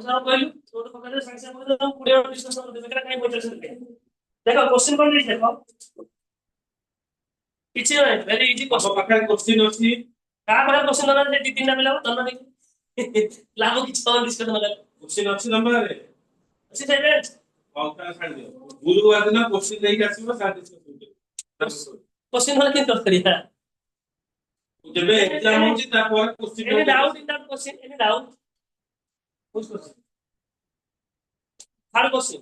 सारा कहलु तो पकड़े संग से पकड़े 20 मिनट डिस्कशन करते बेकार काई बोलते हैं। देखो क्वेश्चन कोन नहीं देखो किछि नहीं वेरी इजी क्वेश्चन पाखा क्वेश्चन अछि का पाखा क्वेश्चन ना जे 2-3 मिला धन नहीं लाभ किछि तो डिस्कशन ना क्वेश्चन अछि नंबर रे अछि सेबे औका छाड़ दियो गुरुवार दिन क्वेश्चन लेके आसीबो सा डिस्कशन क्वेश्चन वाला के कर करिया जब एग्जाम होची ता पर question any doubt in that question any doubt which question third question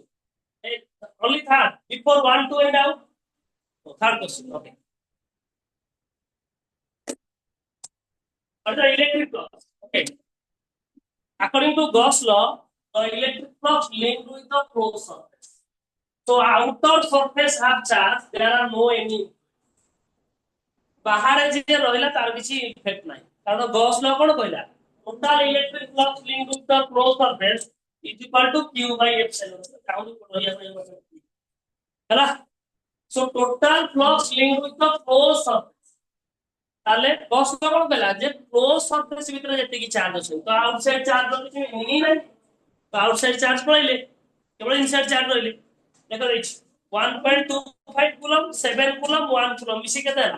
only third before 1 2 and out oh, third question okay the electric flux okay according to Gauss law the electric flux linked with the closed surface so outer surface have charge there are no any बाहर जे रहिला तार किछि effect नाही कारण Gauss law कोन कहला total electric flux linked with the close surface is equal to q by epsilon काउंट को रहिया हैला so total flux linked with the close surface ताले गॉस लॉ कोन कहला जे क्लोज सरफेस भीतर जते की चार्ज अछि तो आउटसाइड चार्ज तो किछि नहीं नाही तो आउटसाइड चार्ज पळले केवल इनसाइड चार्ज रहिले देखो दैछ 1.25 कूलम 7 कूलम 1 कूलम मिसी केते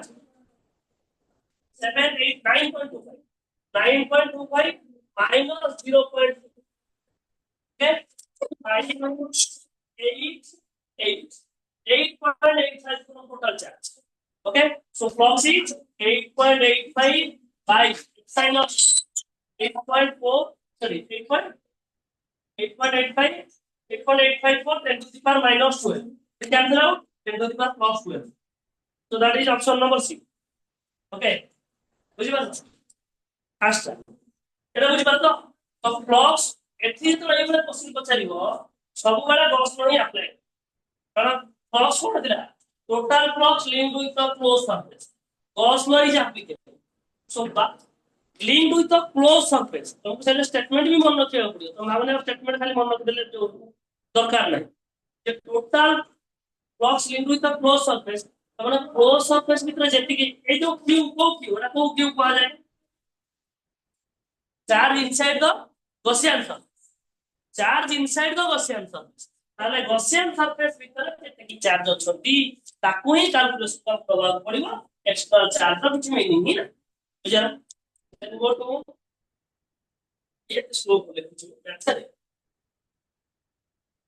7 8 9.25 9.25 minus 0.2 okay minus 8 8 8.85 total charge okay so flux is 8.85 by sin of 8.4 sorry 8.85 8.854 10 to the power minus 12 it cancel out 10 to the power plus 12 so that is option number C okay বুঝি পারছ first এটা বুঝি পারছ তো phlox এটি তো এইভাবে question পছারিব সবুবেলা গস লো হি আপ্লাই কারণ ফ্লক্স কোন দিলা total flux linked with the close surface Gauss law is applicable so linked with the close surface তোমাকে সেটা স্টেটমেন্ট भी মনে রাখতে পড়িব তো মানে স্টেটমেন্ট খালি মনে রাখতে দিলে দরকার নাই যে total flux linked with the close surface মানে ক্লোজ সারফেস ভিতরে যেতিকি এই যে কিউ কো কিউ এটা কো কিউ কোয়া যায় charge inside the Gaussian surface charge inside the Gaussian surface তাহলে Gaussian surface ভিতরে যেতিকি চার্জ অছন্তি তাকু হি ক্যালকুলেশন কা প্রভাব পড়িব এক্সটার্নাল চার্জ র কিছু মিনিং হি না বুঝলা then go to ये स्लो बोले कुछ आंसर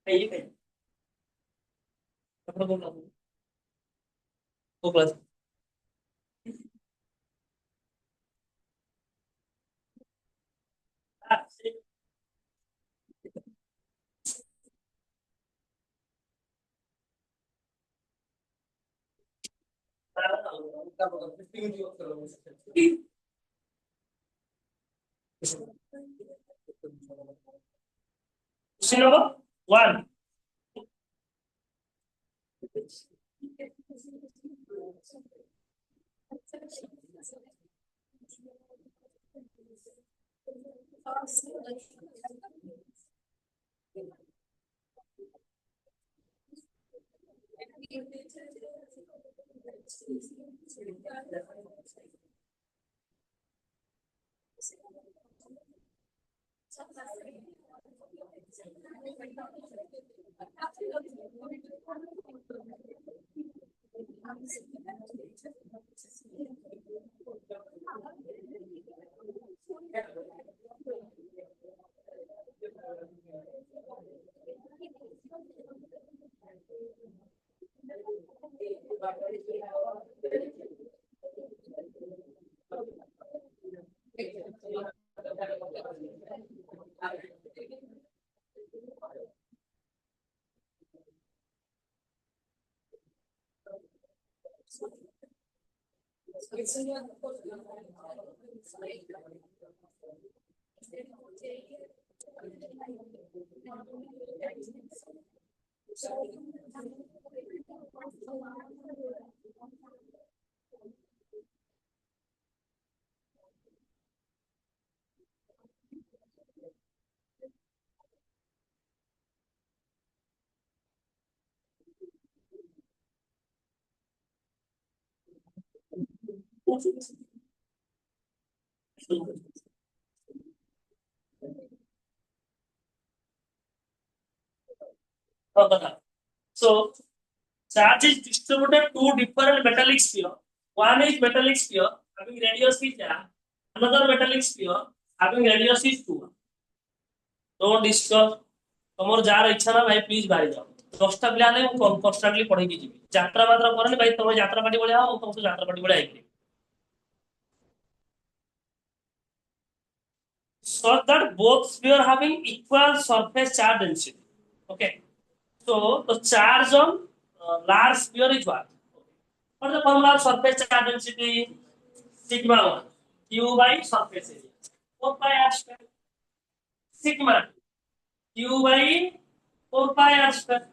है ये कहीं अपना बोलना वो class Question number 1 So charge is distributed to different metallic sphere. One is metallic sphere having radius theta. Another metallic sphere having radius is 2. Don't disturb. तुम जार इच्छा ना भाई प्लीज बाहर जाओ 10टा पिला ने कॉन्स्टेंटली पढ़े की जीवी यात्रा मात्रा करने भाई तुम यात्रा पार्टी बढ़िया हो तुमको यात्रा पार्टी बढ़िया है so that both sphere having equal surface charge density. Okay, so the charge on large sphere is what the formula of surface charge density? Sigma 1 q by surface area 4 pi r square. Sigma q by 4 pi r square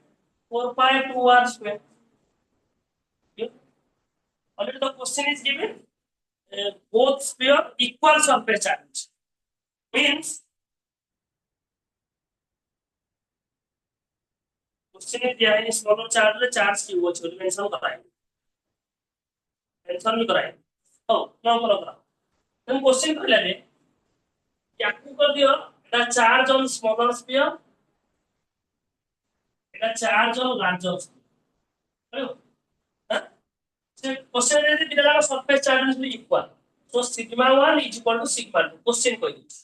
4 pi 2 r square. Okay. Already the question is given both sphere equal surface charge means question में दिया है smaller charge ले charge की वो छोटी mention कराएंगे mention भी कराएंगे तो ना करो हम क्वेश्चन कर लेते क्या आपको कर दियो এটা চার্জ অন স্মলার স্ফিয়ার এটা চার্জ অন লার্জার স্ফিয়ার হ্যাঁ সে क्वेश्चन রে দিতে লাগা surface charge is equal so sigma 1 is equal to sigma 2 question কই দিছি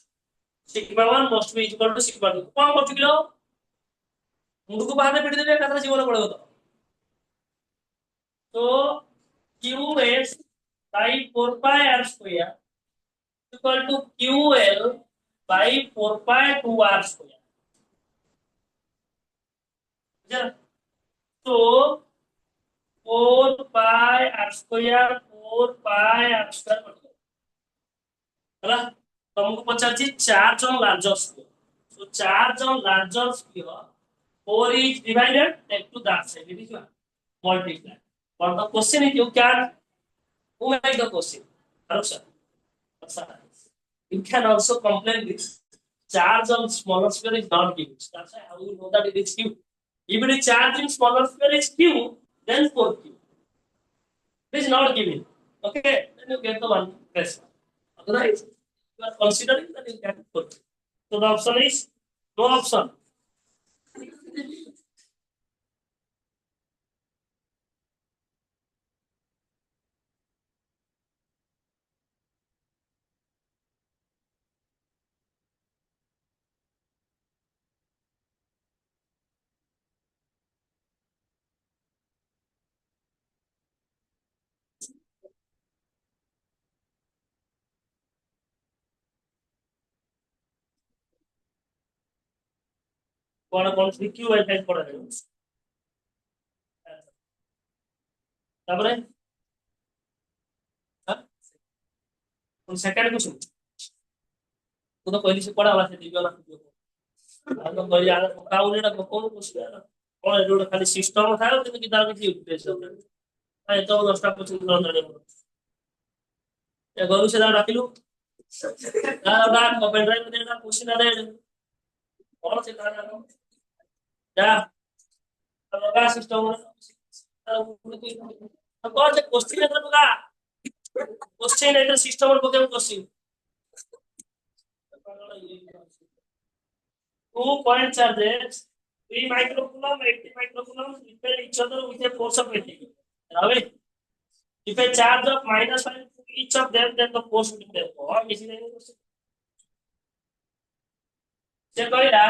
sigma 1 must be is equal to sigma 2 কোন করছিলো মুন্ডু को बाहर पिट देबे कतरा जीवन पड़ेगा तो qs by 4 pi r square equal to ql by 4 pi 2 r square. तो 4 pi r square 4 pi r square है तुमको पचार charge on larger square so charge on larger sphere 4 is divided take to that side it is multiply but the question is you can who make the question sir you can also complain this charge on smaller sphere is not given that's why how you know that it is q if it is charge in smaller sphere is q then 4q it is not given okay then you get the one question otherwise you are considering that you can 4q so the option is no option কোন q by 5 পড়া যাবে তারপরে second question तो कहली से पढ़ा वाला से दिव्य ना तो कहली आ काउ लेटा कोन क्वेश्चन और एडोड खाली सिस्टम था কিন্তু কি তার কিছু উদ্দেশ্য তাই তো 10টা क्वेश्चन ধরে ए गरु से डाकिलु डाक पेन ड्राइव में देना क्वेश्चन आ रहे और से डाक जा लगा सिस्टम तो कौन से क्वेश्चन है तो का क्वेश्चन है तो सिस्टम और programme question 2 point charges 3 microcoulomb 80 microcoulomb repel each other with a force of 80 right if a charge of -5 to each of them then the force will be or easy नहीं question से कहला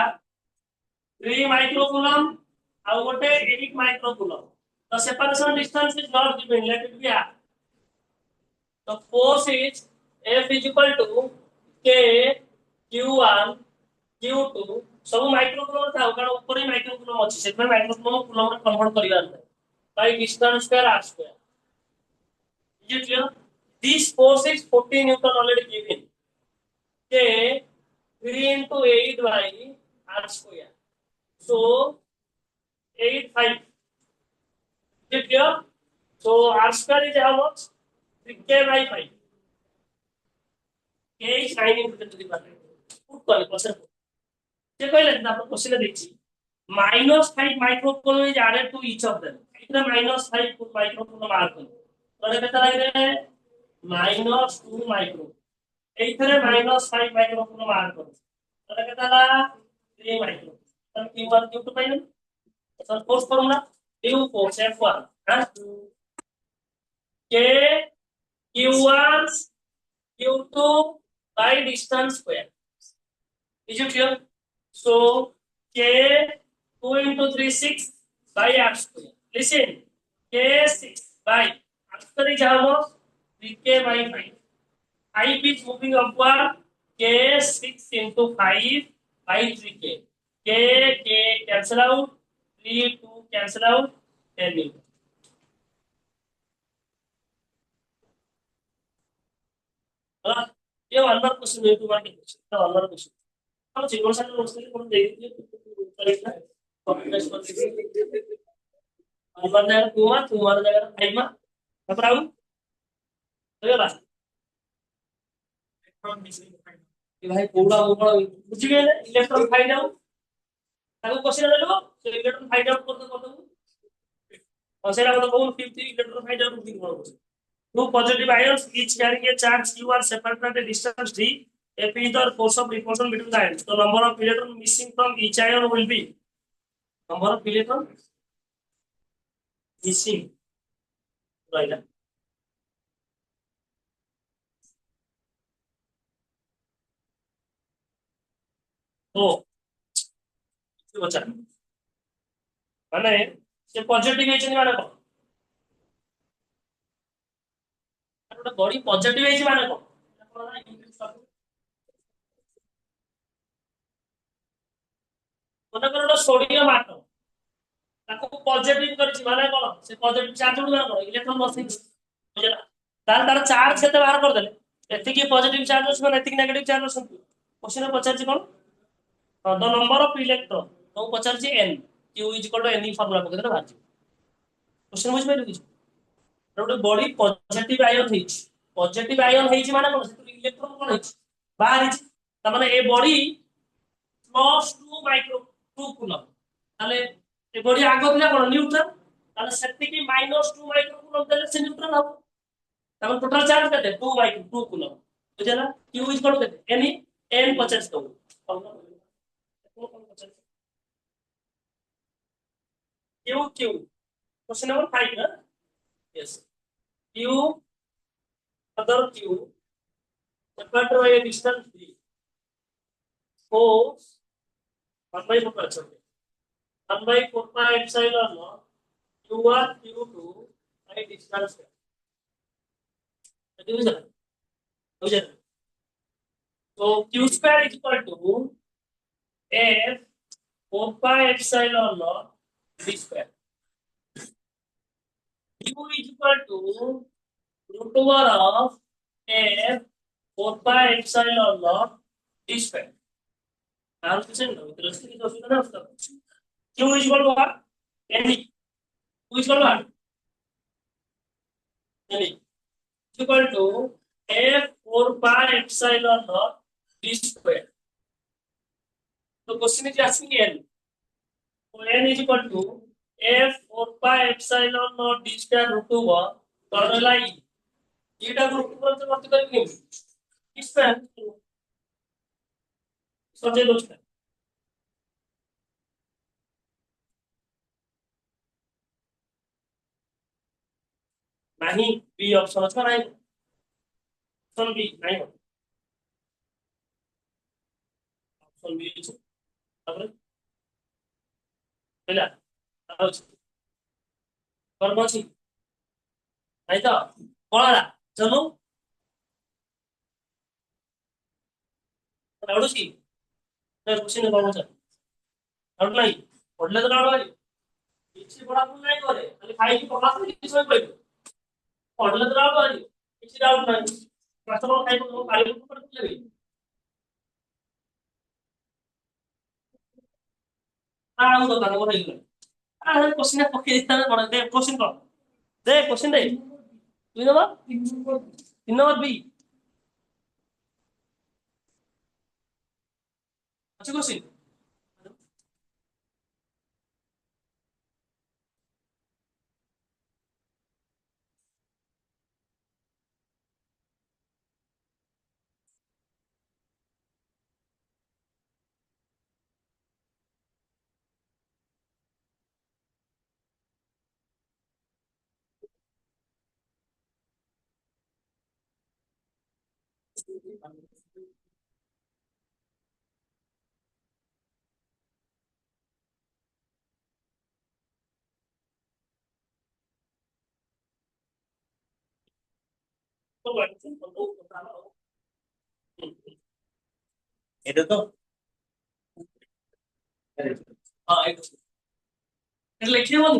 3 microcoulomb और गोटे 8 microcoulomb the separation distance is not given let it be r the force is F is equal to K Q1 Q2 सब microcoulomb था कारण ऊपर ही माइक्रोकूलम अछि सेट में माइक्रोकूलम कूलम रे कन्वर्ट करियार by distance square r square is it clear this force is 40 newton already given K 3 into 8 by r square so 8 5 is it clear so r square is how much 3k by 5 k is 9 into 10 to the power put कर question ये कहले ना अपन question देखछि -5 microcoulomb is added to each of them इतना -5 microcoulomb are कर तोरे केता लागे -2 माइक्रो एथरे -5 माइक्रोकूलम आर कर तोरे केता ला 3 माइक्रो तब q1 q2 pile sir force formula q force F1 हाँ k q1 q2 by distance square. Is it clear? So k 2 into 3 6 by r square. Listen, k 6 by after the java 3k by 5. 5 is moving upward. K 6 into 5 by 3k. K cancel out. 3 2 cancel out. 10 Newton. हाँ, ये one mark question है तुम्हारे question one mark question हम जीवन सागर question को देख लीजिए correct है कॉम्प्लेक्स पर हमारे जाएगा तुम्हारे जाएगा फाइव मार्क अब राहुल तो ये बात कि भाई पूरा ऊपर बुझ गए ना इलेक्ट्रॉन फाइंड आउट ताको क्वेश्चन ले लो तो इलेक्ट्रॉन फाइंड आउट कर दो और सेरा को कौन 50 इलेक्ट्रॉन फाइंड आउट करके बोलो two positive ions each carrying a charge q are separated at a distance d. F is the force of repulsion between the ions. The number of electrons missing from each ion will be number of electrons missing. Right. तो बचा माने से positive है माने को गोटे body positive है माने को मने कर सोडियम आटम ताको पॉजिटिव करछि माने कोन से पॉजिटिव चार्ज उडा कोन इलेक्ट्रॉन बसिंग बुझला तार तार चार्ज केते बाहर कर देले एति की पॉजिटिव चार्ज अछि माने एति की नेगेटिव चार्ज अछि क्वेश्चन पचार छी कोन द नंबर ऑफ इलेक्ट्रॉन तो पचार छी n q is equal to n formula पके बाहर छी क्वेश्चन बुझ पाइलु कि गोटे बॉडी पॉजिटिव आयन ହେଇଛି पॉजिटिव आयन ହେଇଛି ମାନେ कोन से इलेक्ट्रॉन कोन ହେଇଛି बाहर ହେଇଛି त माने ए बॉडी +2 माइक्रो 2 कूलम ताले ए बॉडी आगो दिला कोन न्यूट्रन ताले सेति की -2 माइक्रो कूलम देले से न्यूट्रन हो तमन टोटल चार्ज केते 2 माइक्रो 2 कूलम बुझला q इज इक्वल टू केते n 50 दो q क्वेश्चन नंबर 5 ना yes q other q separated by a distance d force 1 by 4 अच्छा 1 by 4 pi epsilon naught q1 q2 by distance बुझला बुझला तो q square is equal to f 4 pi epsilon naught d square q is equal to root over of f 4 pi epsilon naught d square answer से ना दृष्टि की तो सुना ना उसका q is equal to what n q is equal to what n is equal to f 4 pi epsilon naught d square तो question is asking n तो n is equal to f 4 pi epsilon naught d square root over formula e eta को root पर से मत करेंगे इस पर समझे दोस्तों नहीं बी ऑप्शन अच्छा नहीं ऑप्शन बी नहीं ऑप्शन बी तापर ହେଲା ଆଉ କର୍ମ ଅଛି ନାଇଁ ତ କଣ ହେଲା ଚଲୁ ଆଉଡୁଛି ନା କ୍ୱେଶ୍ଚନ କଣ ଅଛି ଆଉଟ ନାହିଁ ପଢିଲେ ତ ଆଉଟ ନାହିଁ କିଛି ପଢାପଢି ନାହିଁ କରେ ଖାଲି ଖାଇକି ପକାସ କିଛି ସମୟ ପଢିବ ପଢିଲେ ତ ଆଉଟ ନାହିଁ କିଛି ଡାଉଟ ନାହିଁ ମାଷ୍ଟର ଖାଇବ କାଲି ପଢିଲେ ଆଉ ତ ତାଙ୍କ ହେଇଗଲା क्वेश्चन पकई कौन दे क्वेश्चन कौन दे क्वेश्चन दे तुम नंबर 3 नंबर बी अच्छे क्वेश्चन এটা তো হ্যাঁ এটা লিখে বল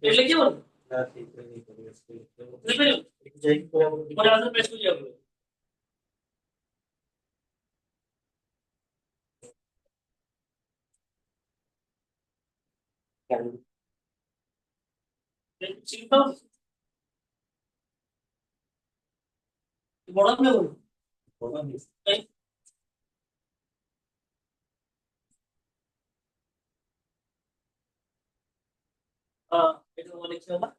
এটা লিখে বল লিখে পরে আবার পেস্ট করে যাবে চিন্তা বড় হবে বড় এটা বলে কি হবে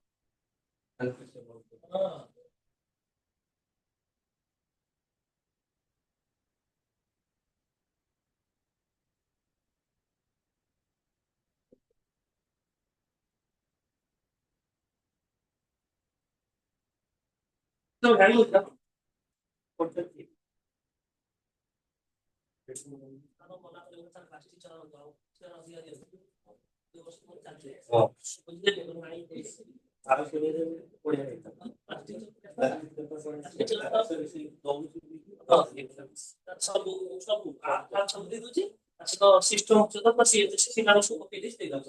তো ভ্যালু এটা করতে কি কারণ মনে করে তার কাছে চালানো দাও চালানো দিয়া দিও আরো শুনে পড়ে সব সব সব দিয়ে দিচ্ছি আচ্ছা তো সিস্টেম হচ্ছে তো সে সে কারো সব পেজ দিয়ে দাও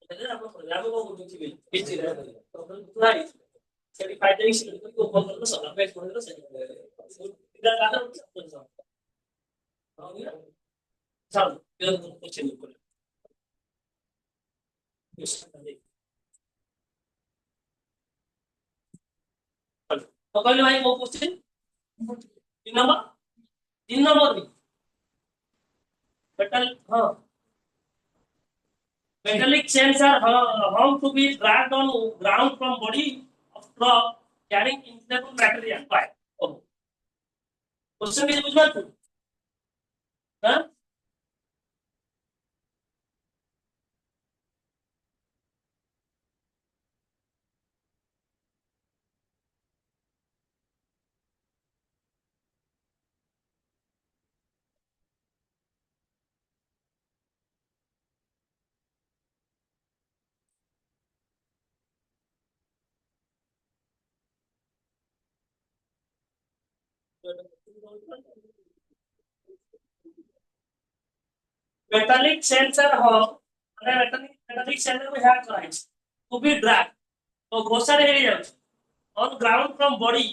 এটা আমরা গ্রামে কোন কিছু বিল পেজ দিয়ে দাও রাই সেটি ফাইটা ইস को कॉल करना सब पेज করে দিলো সেটা এটা কাটা চল এটা কোশ্চেন করে तो कहले भाई वो क्वेश्चन 3 नंबर 3 नंबर मेटल हाँ metallic chains are how to be dragged on ground from body of truck carrying inflammable material. Why? Oh, question के बुझ बात हाँ metallic chains are how અને metallic chain को ह्याक कराय to be dragged तो घोषारे हेरी जाउछ on ground from body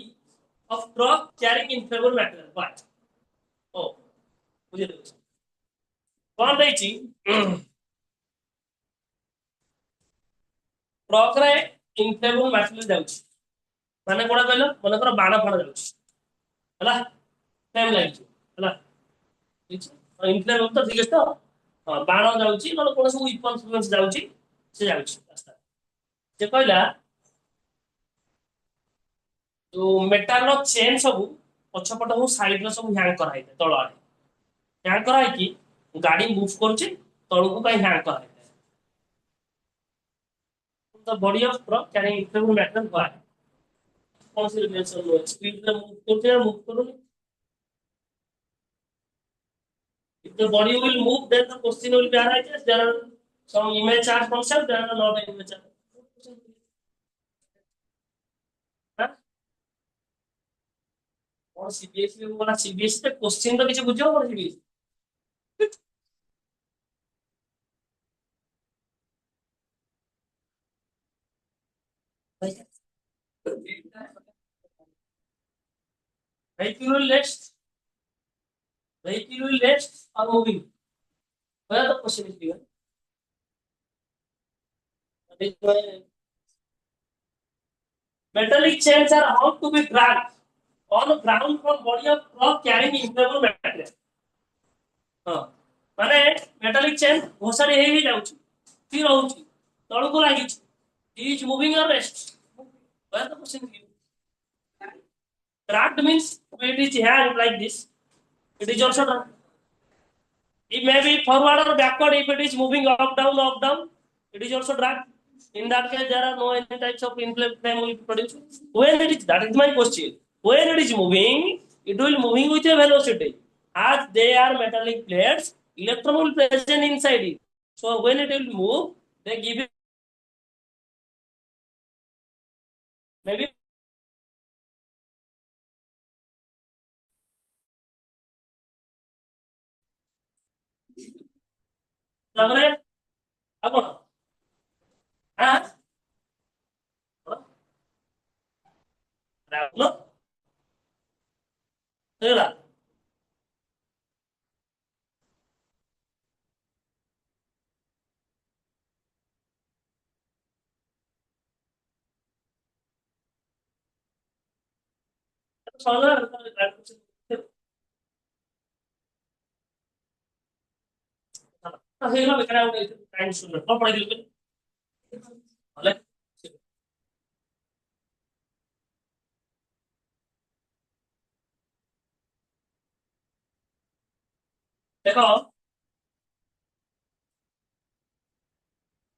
of truck carrying inflammable material. Why? Oh, बुझे देउछ कोन दैछि ट्रक रे inflammable material जाउछ माने कोडा कहलो मने कर बाण फाड़ जाउछ हला टाइम लागिछ हला inflammable तो ठीक है तो बाण जाउछि न कोन सब weapons जाउछि से जाउछि रास्ता जे कहला जो मेटाल रो चेन सब पछपट हो साइड रो सब हैंग कराइ तळ आडे हैंग कराइ कि गाड़ी मूव करछि तळको काई हैंग कराइ the body of truck carrying equipment matter why कौन सी रिलेशन लो स्पीड में मूव करते हैं मूव करो if the body will move then the question will be arises there are some image charge function there are not image charge हाँ और CBSE में बोला CBSE पे क्वेश्चन तो किसी बुझो और CBSE vehicle will rest or moving where the question is given that is why metallic chains are how to be dragged on ground from body of truck carrying inflammable material हाँ माने metallic chain घोषारी हे जाउची स्थिर रहउची तळको लागिची is moving और rest where the question is dragged means it is held like this it is also dragged it may be forward or backward if it is moving up down it is also dragged in that case there are no any types of inflammation will produce when it is that is my question when it is moving, it will moving with a velocity. As they are metallic plates, electron will present inside it. So when it will move, they give it maybe ତାପରେ ଆଉ କଣ ରାହୁଲ ହେଇଗଲା ହେଇଗଲା ବେକାର ଆଉ time ଶୁଣ କଣ ପଢେଇଦେଲି ହେଲେ ଦେଖ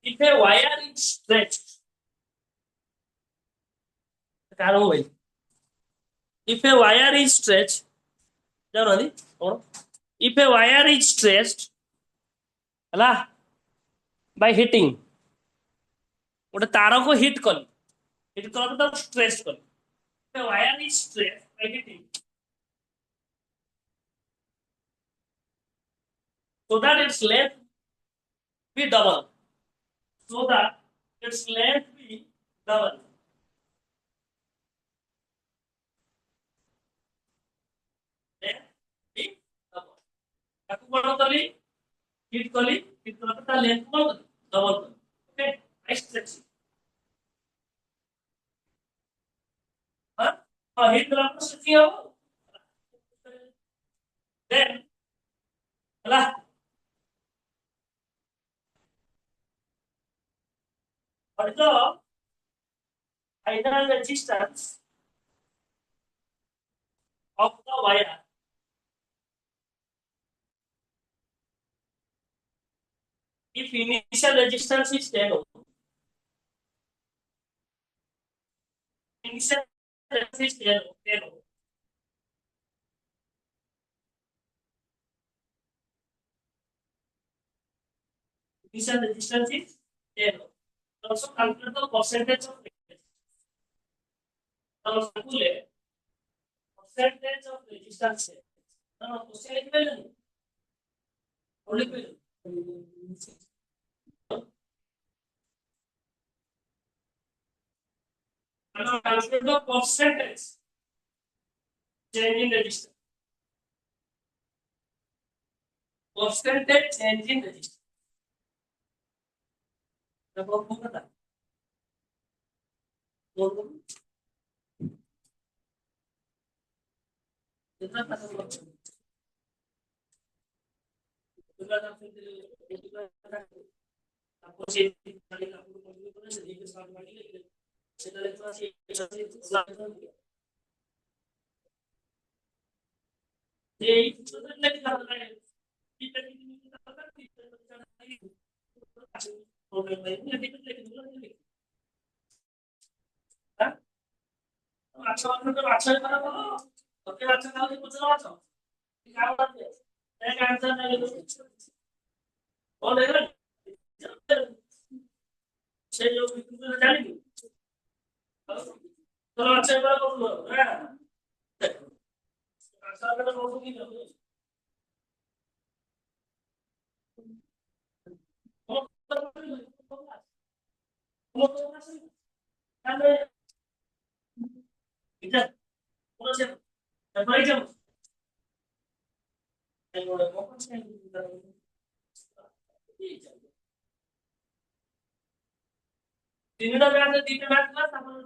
if a wire is stretched car ଭାଇ if a wire is stretched ଜାଣନ୍ତି କଣ if a wire is stretched ହେଲା by hitting ଗୋଟେ ତାରକୁ ହିଟ୍ କଲି ହିଟ୍ କଲା ତାକୁ ଷ୍ଟ୍ରେଚ୍ କଲି if a wire is stretched by hitting so that its length be double so that its length be double length be double ତାକୁ କଣ କଲି hit कली हिट कला ता लेंथ को डबल कर ओके नेक्स्ट सेक्शन हां हां हिट कला तो स्ट्रेचिंग हो देन हला और तो final resistance of the wire if initial resistance is 10 ohm initial resistance is 10 ohm initial resistance is 10 ohm also calculate the percentage of resistance also calculate percentage of resistance no question लिख पहले और लिख पहले calculate the percentage change in resistance percentage change in resistance जब वो पता बोल कितना पता बोल आपको से खाली आपको कंप्लीट करना है एक साथ बाकी लेकिन সেটা লেখা আছে এই সূত্রটা লেখা আছে এটা কিন্তু তাহলে প্রবলেম নাই এটা লিখে দিলাম হ্যাঁ আচ্ছা আপনাদের আচ্ছা করা বলো ওকে আচ্ছা তাহলে বুঝতে পারছো ঠিক আছে এক आंसर নাই বলে সেই লোক কিন্তু জানি কি তো আচ্ছা করা বলো হ্যাঁ আচ্ছা করা বলো কি এটা বলেছেন তারপরে যাব তিনটা ব্যাচে তিনটা ব্যাচ ক্লাস তারপরে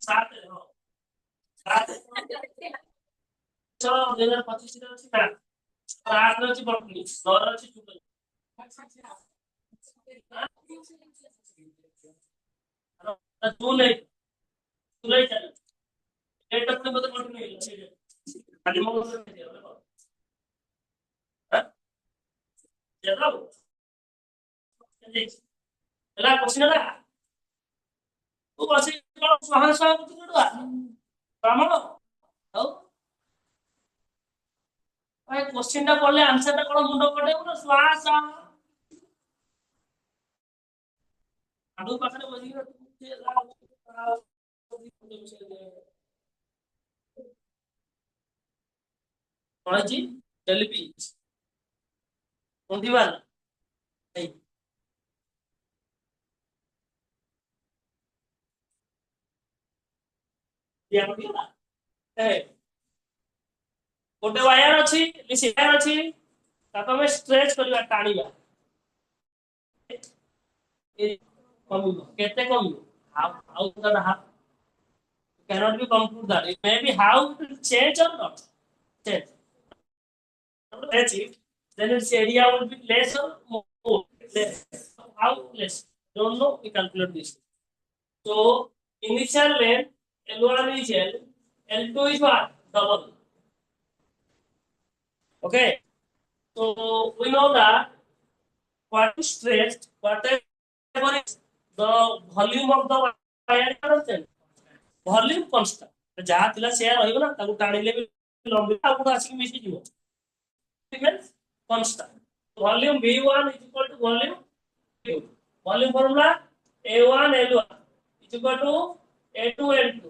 সাত সাত চলো 2025 ରେ ଅଛି ମ୍ୟାଥ 8 ରେ ଅଛି ବଟନି 9 ରେ ଅଛି ଜୁଲୋଜି ଜୁଲାଇ ଜୁଲାଇ ଚାଲ ଏଟା ତ ମତେ ବଟନି ଅଛି ଖାଲି ମୋ ହେଲା କୋଶ୍ଚିନ୍ ହେଲା ଶ୍ୱାସ ବୁଝିଲୁଆ ବ୍ରାହ୍ମଣ ଆଉ ଭାଇ क्वेश्चन ଟା ପଢଲେ आंसर ଟା କଣ ମୁଣ୍ଡ ପଡେବ ନା ଶ୍ୱାସ ଆଡୁ ପାଖରେ ବସିକି କଣଛି ଜଲେबी ବୁନ୍ଦିବାଲ ଏଇ ଦିଆ ପଡିଲା ଏ ଗୋଟେ ୱାୟାର ଅଛି ୱାୟାର ଅଛି ତାକୁ ଆମେ ଷ୍ଟ୍ରେଚ୍ କରିବା ଟାଣିବା କମିବ କେତେ କମିବ how that happen cannot be conclude that it may be how it will change or not change let's see then its area will be less or more less how less don't know we calculate this so initial length L1 is L L2 is what double okay so we know that what is stretched whatever is the volume of the wire constant volume constant जहाँ थिला से रहिबो ना ताकू टाणिले भी लंबी आ good आसी मिसी जीवो means constant volume v1 is equal to volume v2 volume formula a1 l1 is equal to a2 l2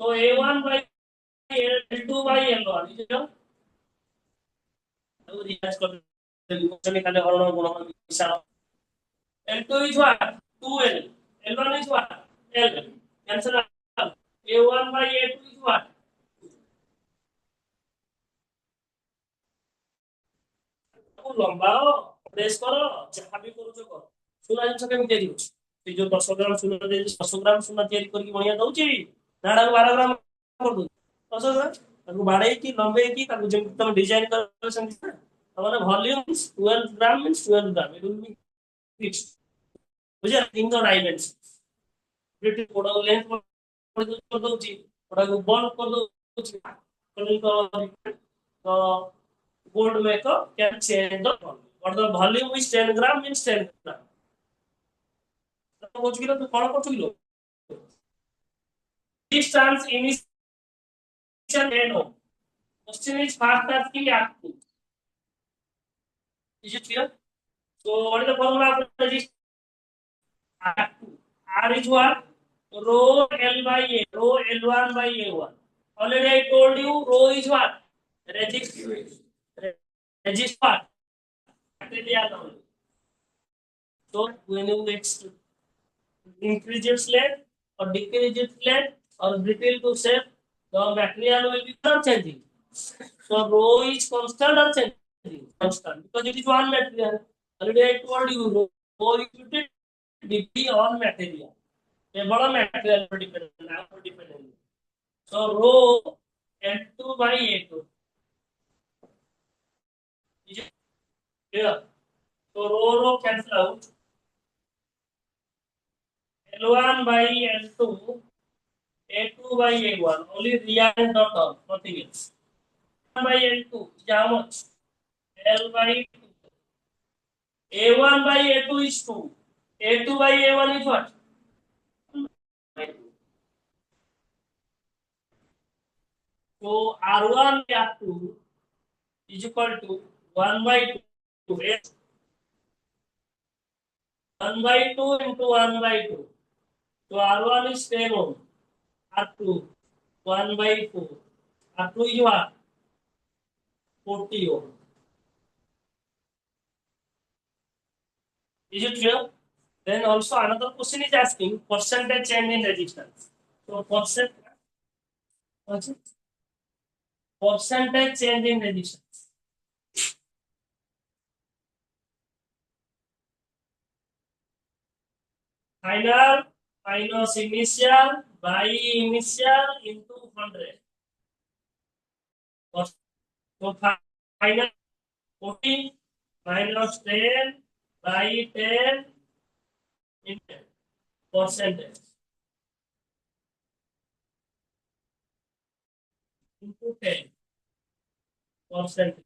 so a1 by l2 by l1 is equal to रियाज कर क्वेश्चन निकाले हरण गुण विशाल l2 is what 2l l1 is what l cancel a1 by a2 is what लंबाओ press करो जहां भी करू जो कर सुना जिंस केम तयारी हो से जो 10 ग्राम सुना दे 10 ग्राम सुना तयारी करके बढ़िया दउची नाडा 12 ग्राम कर दउ 10 ग्राम ताको बाडे की लंबे की ताको जेम तुम डिजाइन कर संगी हमारा volume 12 gram means 12 gram it will be fixed बुझे in the dimension British code length कर दउची कोडा को बॉन्ड कर दउची तो board maker can change the volume. But the volume is 10 gram means 10 gram. तो किलो तो कौन कौन kilo? Distance initial no. Question is fast asking आपको. Is it clear? So what is the formula of the resistance? R is what? Rho L by A. Rho L1 by A1. Already I told you rho is what? Resistance. Resist what? So when you increase its length or decrease its length or brittle to shape, the material will be changing. So rho is constant or changing? Constant because it is one material. Already I told you rho is dp on material. A bada material dependent. So rho L2 by A2. Is it clear? So rho cancel out. L1 by L2, A2 by A1, only real dot all, nothing else. L1 by L2 is how much? L by 2. A1 by A2 is 2. A2 by A1 is what? So R1 by R2 is equal to 1 by 2. 1 by 2 into 1 by 2. So R1 is 10 ohm. R2 1 by 4. R2 is what? 40 ohm. Is it clear? Then also another question is asking percentage change in resistance. So percentage change in resistance. Final minus initial by initial into 100. So final 40 minus 10 by 10 into percentage into 10 percentage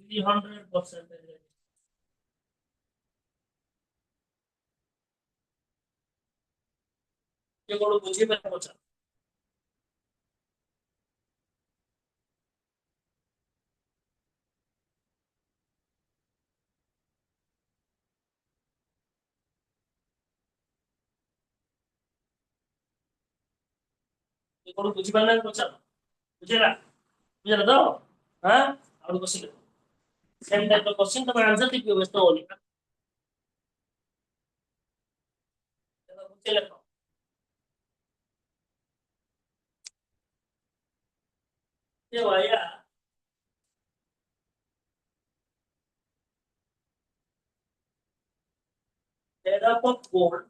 300%. ये code बुझी पे पहुंचा ये code बुझी पाना पहुंचा बुझेला बुझेला तो हां और क्वेश्चन सेम टाइप का क्वेश्चन तो आंसर ठीक व्यवस्था तो होली चलो बुझेला तो ये भैया made up of gold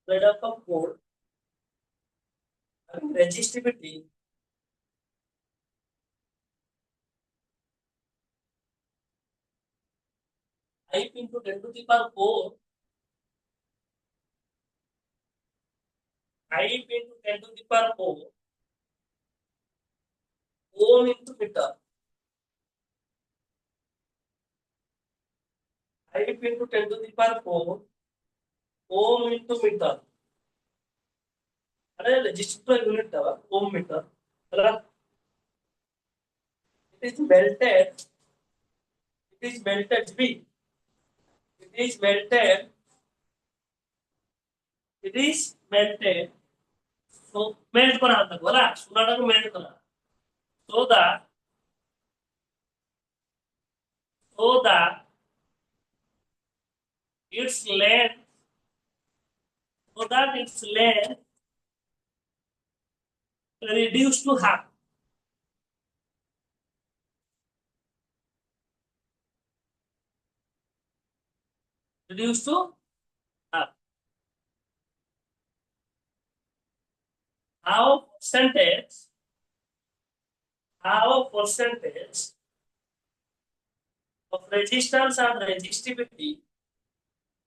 made up of gold having resistivity I into 10 to the power 4 I into 10 to the power 4 ohm into meter I into 10 to the power 4 ohm into meter अरे resistor unit था ओम metre अगर it is melted it is melted B it is melted it is melted so melt করা হতো বলা সোনাটাকে melt করা so that so that its length so that its length reduced to half reduced to half how percentage how percentage of resistance and resistivity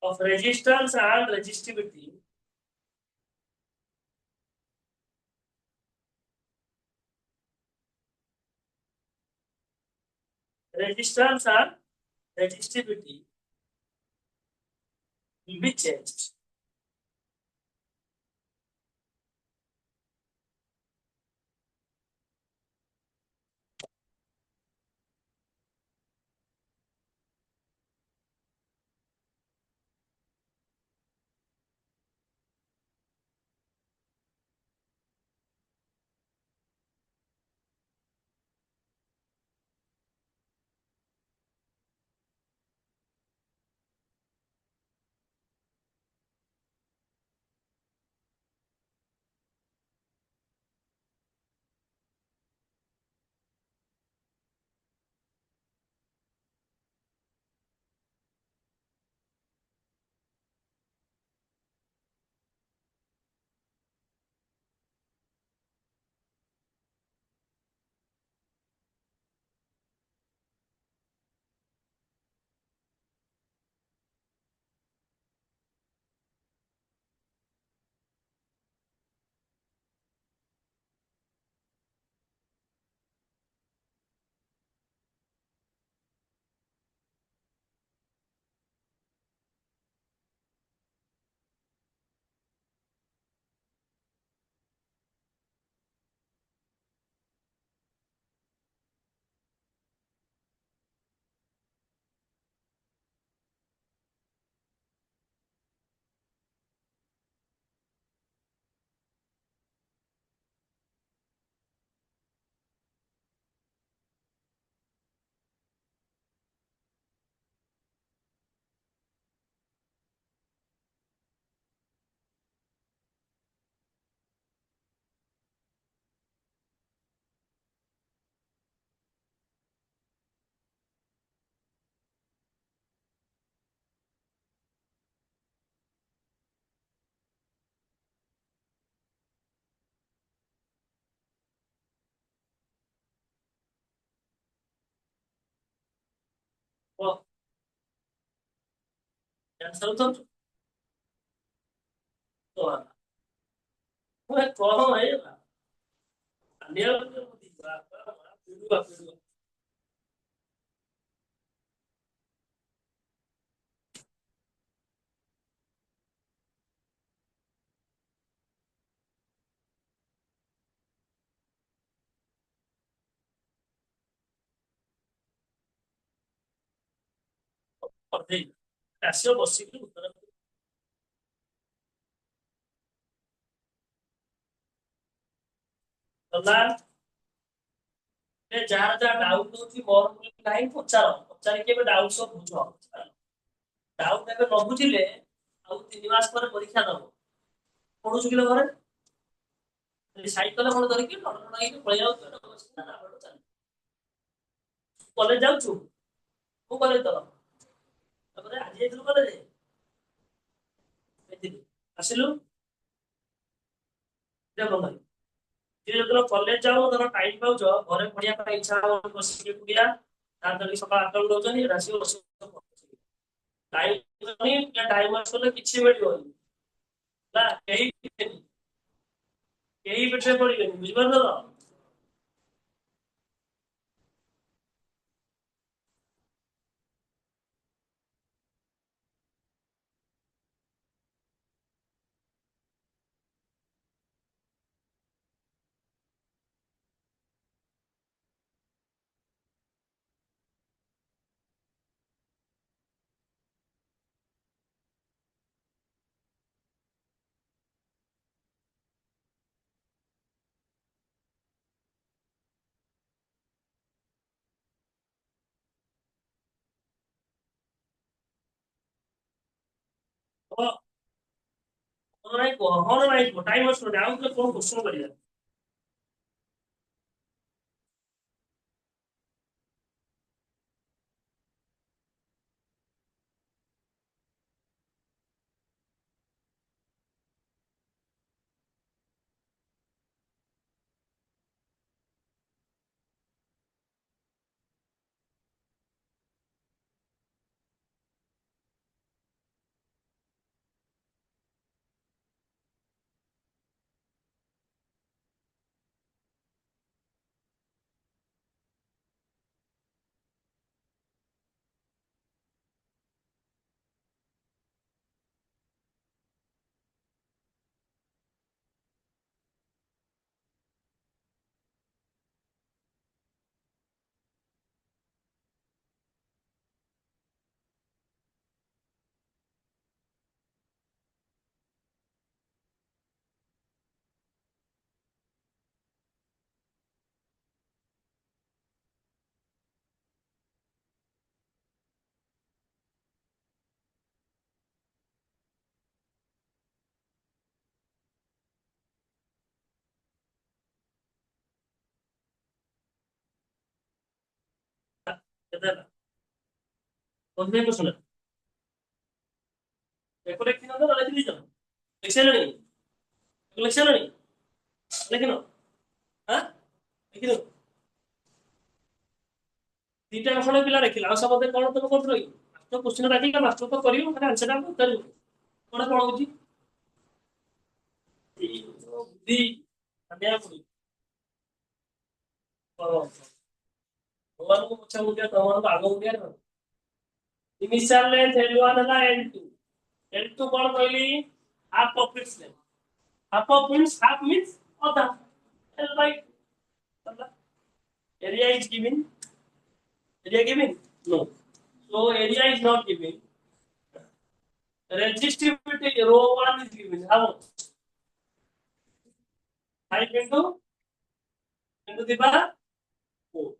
of resistance and resistivity resistance and resistivity will be changed. Oh, answer तो मैं कौन है ना अन्य पीड़ुआ पीड़ुआ और देख ऐसे बसी के उत्तर गला ଯାହାର ଯାହା ଡାଉଟ ଅଛି ମୋର ନାହିଁ ପଚାର ପଚାରିକି ଏବେ ଡାଉଟ ସବୁ ବୁଝ ଡାଉଟ ଏବେ ନ ବୁଝିଲେ ଆଉ 3 ମାସ ପରେ ପରୀକ୍ଷା ଦବ ପଢୁଛୁ କିଲୋ ଘରେ ସାଇକେଲ କଣ ଧରିକି ନଡ ହେଇକି ପଳେଇ ଯାଉଛୁ କଲେଜ ଯାଉଛୁ କୋଉ କଲେଜ ତର ତାପରେ ଆଜି ଯାଇଥିଲୁ କଲେଜ ଯାଇଥିଲୁ ଆସିଲୁ ଦେଖ ଭାଇ ଯେତେବେଳେ କଲେଜ ଯାଉ ଧର ଟାଇମ ପାଉଛ ଘରେ ପଢିବା ପାଇଁ ଇଚ୍ଛା ହବ ବସିକି ଏକୁଟିଆ ତା ଧରିକି ସକାଳ 8ଟା ବେଳୁ ଦଉଛନ୍ତି ଆସିବ ବସିବ ଟାଇମ ଟାଇମ ଆସିଲେ କିଛି ମିଳିବନି ନା କେହି ପିଟେନି କେହି ପିଠରେ ପଡିବେନି ବୁଝିପାରୁଛ ତ ହଁ ନାଇଁ କୁହ ହଁ ନାଇଁ କୁହ ଟାଇମ ଆସିବନି ଆଉ କଣ କୋଶ୍ଚିନ୍ କରିବା କେତେ ହେଲା କୋଶ୍ଚିନ୍ କୋଶ୍ଚିନ୍ ପେପର ଲେଖିନ ତ ଲେଖି ଦେଇଛ ଲେଖି ସାରିଲଣି ଲେଖି ସାରିଲଣି ଲେଖିନ ହଁ ଲେଖିନ ଦିଟା ଖଣ୍ଡେ ପିଲା ଲେଖିଲା ଆଉ ସମସ୍ତେ କଣ ତମେ କରୁଥିଲ କି ମାଷ୍ଟର କୋଶ୍ଚିନ୍ ରାଜିକା ମାଷ୍ଟର ତ କରିବ ଖାଲି ଆନ୍ସର ଟା ଉତ୍ତରିବ କଣ କଣ ହଉଛି ଏଇ ବୁଦ୍ଧି ମାନିବାକୁ ପଡିବ ଭଗବାନଙ୍କୁ ପଛା ମୁଣ୍ଡିଆ ତମମାନଙ୍କୁ ଆଗ ମୁଣ୍ଡିଆ ଇନିସିଆଲ ଲେନ୍ଥ L1 ହେଲା L2 L2 କଣ କହିଲି half of its length half means ଅଧା L by area is given area given no so area is not given resistivity rho 1 is given how much 5 into the power 4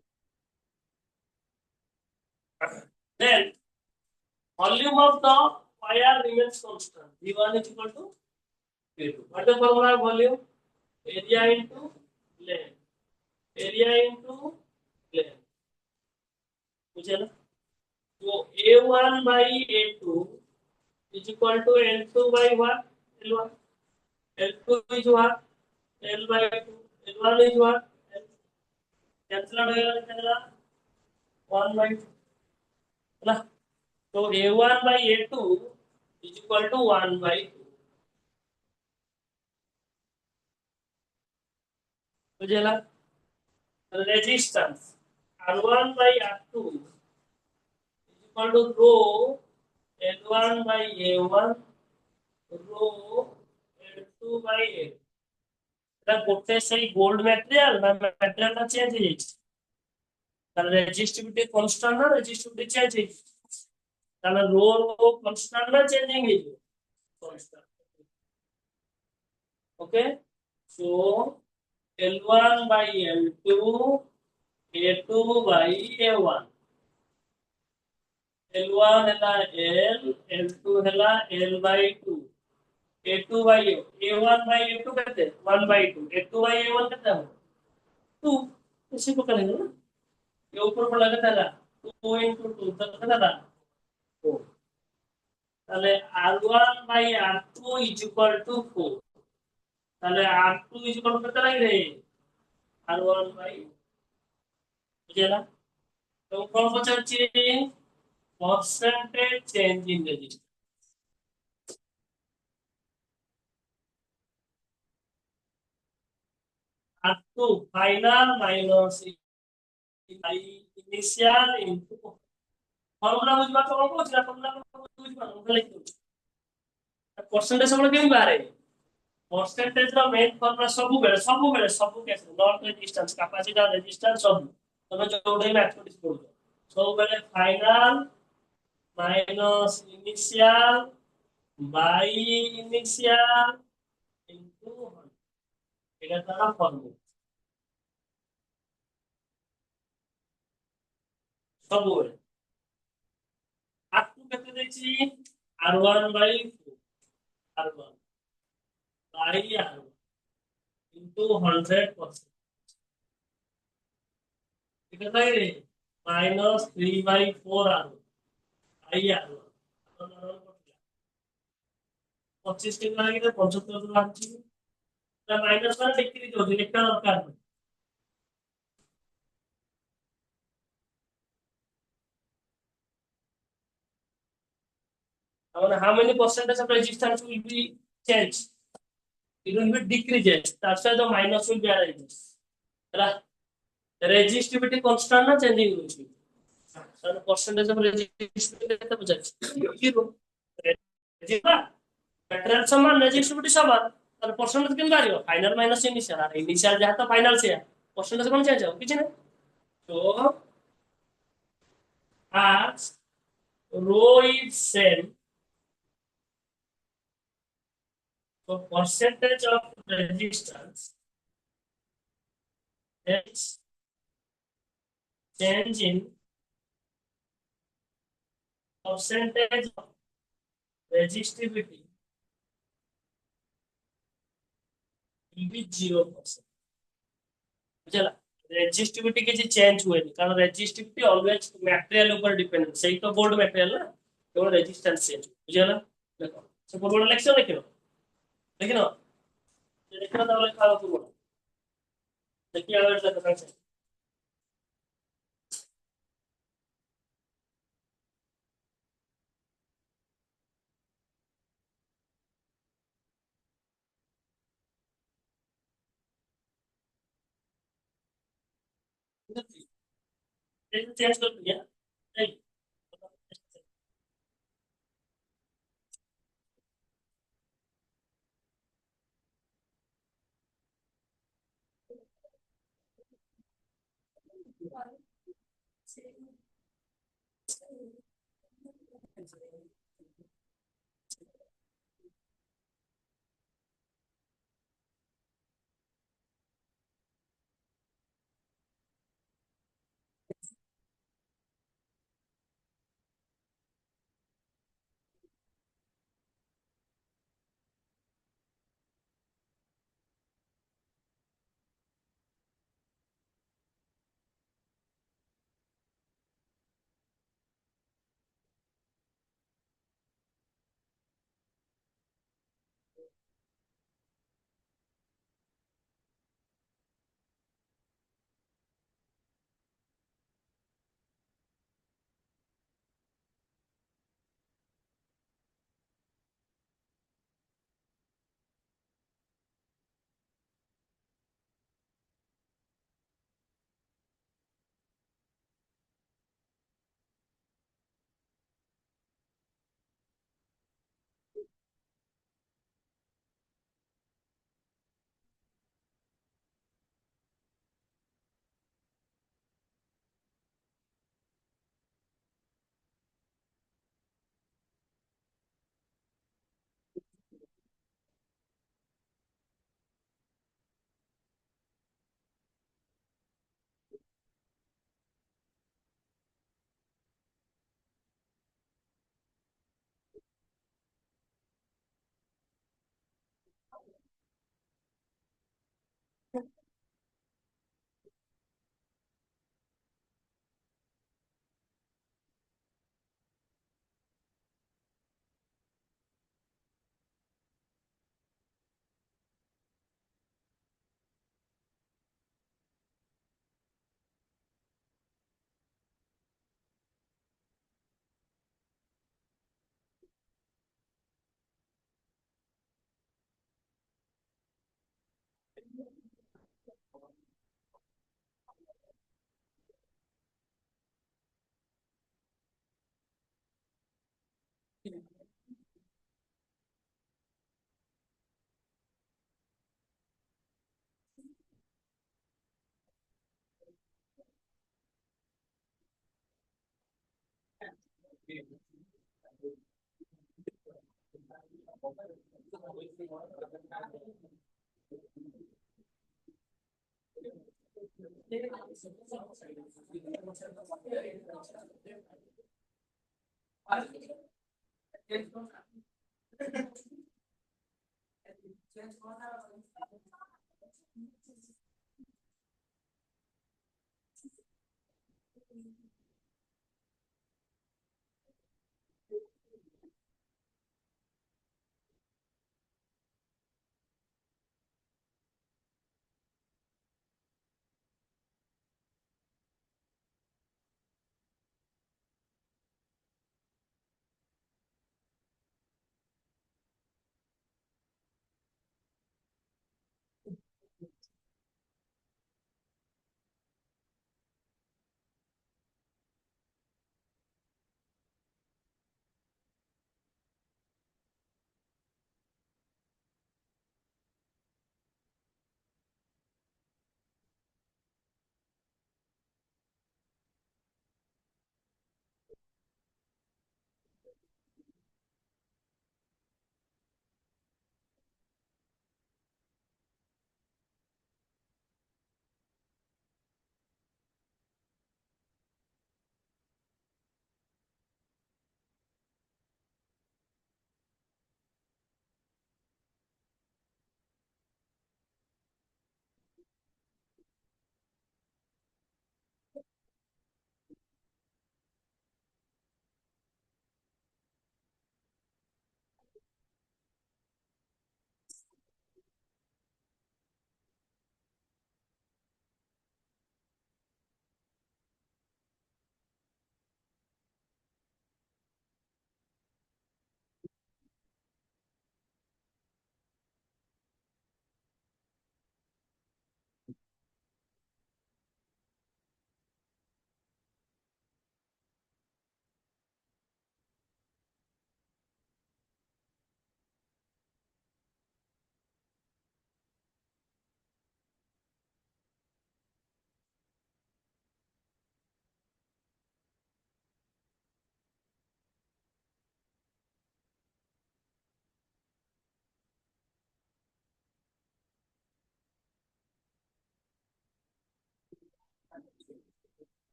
then volume of the wire remains constant V1 is equal to V2 what the formula of volume area into length area into length मुझे ना तो A1 by A2 is equal to L2 by what L1 L2 is what L by 2 L1 is what L cancel out होगा कितना 1 by 2 है ना तो A1 by A2 is equal to 1 by 2 बुझेला resistance R1 by R2 is equal to rho L1 by A1 rho L2 by A এটা গোটে সেই gold material না ম্যাটেরিয়ালটা চেঞ্জ হয়ে যাচ্ছে তাহলে রেজিস্টিভিটি কনস্ট্যান্ট না রেজিস্টিভিটি চেঞ্জ হয়ে যাচ্ছে তাহলে রো রো কনস্ট্যান্ট না চেঞ্জিং হয়ে যাবে constant okay so L1 by L2 A2 by A1 L1 ହେଲା L L2 ହେଲା L by 2 A2 by A A1 by A2 କେତେ 1 by 2 A2 by A1 କେତେ ହବ 2 इसी को करेंगे ना ये ऊपर पर लगा था 2 into 2 तो कितना था 4 তাহলে R1 by R2 is equal to 4 তাহলে R2 is equal to কত লাগে রে R1 by বুঝলা তো কোন পচারছি percentage change in resistance R2 final minus initial into formula বুঝবা তো অল্প ছিল ফর্মুলা বুঝবা না তাহলে কি परसेंटेज আমরা কেমন বাড়ে परसेंटेज ର মেন ফর্মুলা ସବୁ କେସ ନଟ ରେଜିଷ୍ଟାନ୍ସ କାପାସିଟର ରେଜିଷ୍ଟାନ୍ସ ସବୁ ତମେ ଯୋଉଟା ମ୍ୟାଥମେଟିକ୍ସ ପଢୁଛ ସବୁବେଳେ final minus initial Bai initial into 100 এটা তার ফর্মুলা ସବୁବେଳେ আটু কেতে ଦେଇଛି R1 by 4 R1 by R1 into 100% ঠিক আছে minus 3 by 4 R1 by R1 पच्चीस के लागे तो 75 तो लाग छी ना माइनस वाला डिक्रीज होती है लिखना दरकार नहीं और how many percentage of resistance will be changed it will be decreases that's why the minus will be arises है resistivity constant ना changing होगी so percentage of resistivity कितना बचा zero material समान resistivity समान और percentage कितना आ रही हो final minus initial और initial जहाँ तो final से है percentage कौन change हो किसी ने तो as rho is same so percentage of resistance is change in percentage of resistivity will be 0%. बुझला रेजिस्टिविटी किसी चेंज हुए नहीं कारण रेजिस्टिविटी ऑलवेज मटेरियल ऊपर डिपेंडेंट सही तो गोल्ड मटेरियल ना केवल रेजिस्टेंस चेंज बुझला देखो से बोर्ड लेक्चर लिखिनो लिखिनो लिखना तो लिखा तू बोल देखिए अगर से पता चले चेंज कर दिया नहीं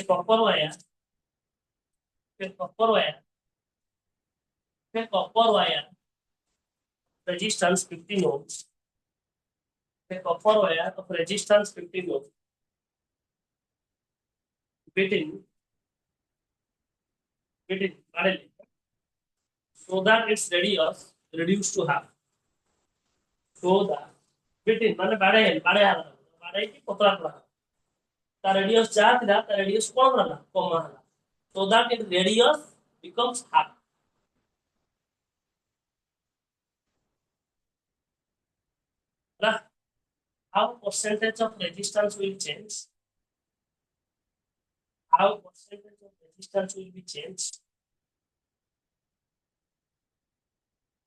copper wire, copper wire, copper wire resistance 15 ohms, a copper wire of resistance 15 ohms between parallel, so that its radius reduced to half, so that between माने बाड़े आला बाड़े की पतला पड़ा ता radius जा थिला ता radius कौन रहा कम रहा so that its radius becomes half right how percentage of resistance will change how percentage of resistance will be changed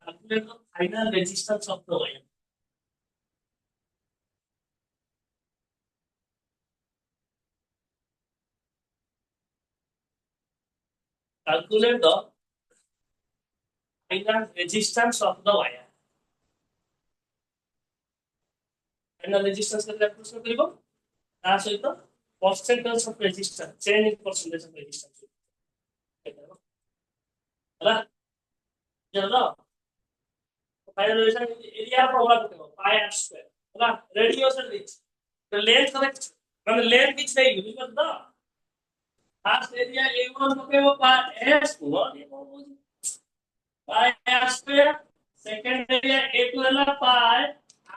calculate the final resistance of the wire calculate the final resistance of the wire final resistance का प्रश्न करिबो ता सहित percentage of resistance change in percentage of resistance ହେଲା ଜାଣିଲ final resistance area formula देखो pi r square ହେଲା radius and reach the length correct ମାନେ length କିଛି ନାହିଁ ବୁଝିଲ ତ fast area a1 पकेबो pi s गुणन ये कौन बुझी pi r square second area a2 ହେଲା pi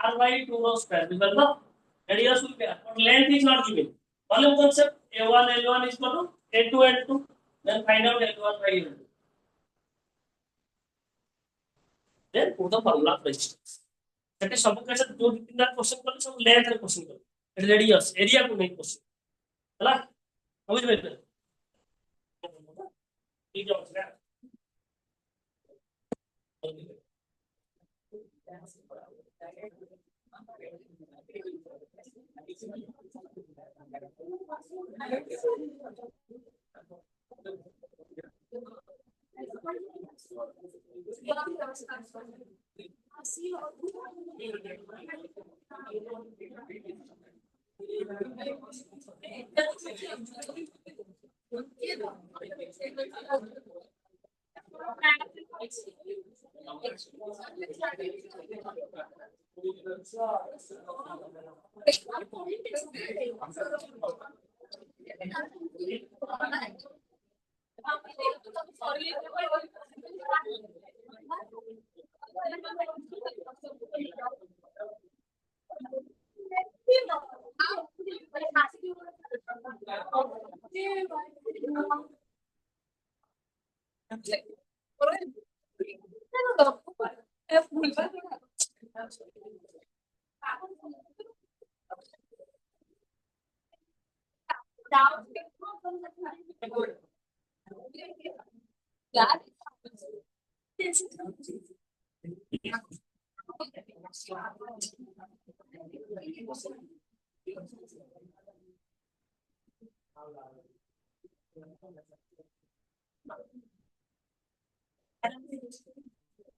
r by 2 whole square बुझल तो radius will be but length is not given volume concept a1 l1 is equal to a2 l2 then find out l1 by l2 then put the formula of resistance ସେଠି ସବୁ case ଯୋଉ ତିନିଟା question କଲେ ସବୁ length ରେ question କଲେ ଏଠି ରେडियस area को नहीं क्वेश्चन ହେଲା ବୁଝି ପାଇଲେ ठीक ଅଛି ନା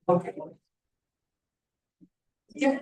Okay. Yeah.